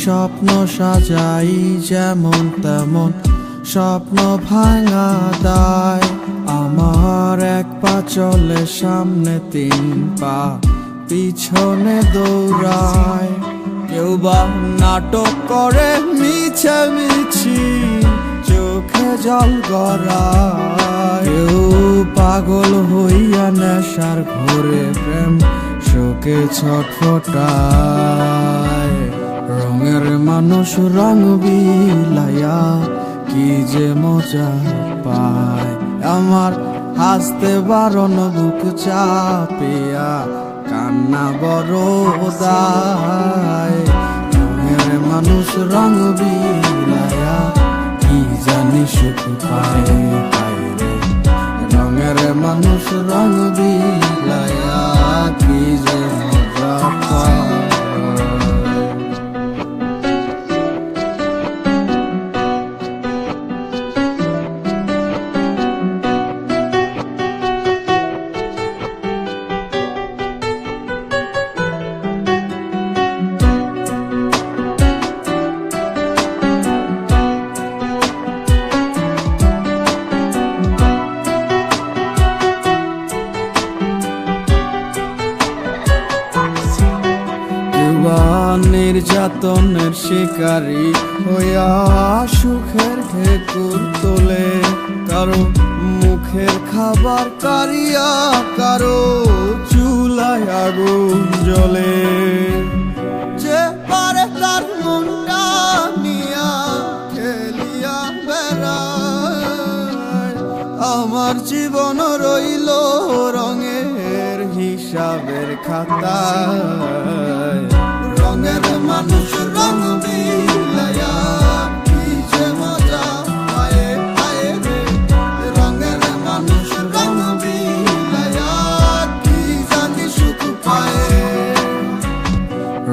স্বপ্ন সাজাই যেমন তেমন স্বপ্ন ভাঙা দায়। আমার এক পা চলে সামনে, 3 পা পিছনে দৌড়ায়। কেউ বা নাটক করে মিছামিছি, চোখে জল গড়ায়। কেউ পাগল হইয়া নেশার ঘোরে প্রেম শোকে ছটফটায়। রঙের মানুষ রং বিলাইয়া কি যে মজা পায়। আমার হাসতে বারণ বুক চাপিয়া কান্না বড় দায়। রঙের মানুষ রং বিলাইয়া কি জানি সুখ পায় রে। রঙের মানুষ রং বিলাইয়া কি যে মজা পায়। নির্যাতনের শিকারী হইয়া সুখের ঢেকুর তোলে। কারো মুখের খাবার কারিয়া, কারো চুলায় আগুন জ্বলে। যে পারে তার মনটা নিয়া খেলিয়া বেড়ায়। আমার জীবন রইল রঙের হিসাবের খাতায়। রঙের মানুষ রং বিলাইয়া কি যে মজা পায় রে। রঙের মানুষ রং বিলাইয়া কি জানি সুখ পায়।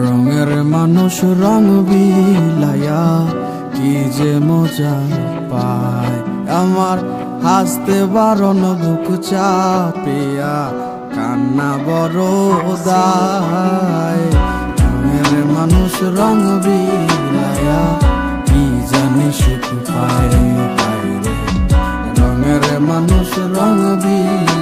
রঙের মানুষ রং বিলাইয়া কি যে মজা পায়। আমার হাসতে বারণ বুক চাপিয়া কান্না বড় দায়। মানুষ রং বিলাইয়া কি জানি সুখ পায় রে। রঙের মানুষ রং বিলাইয়া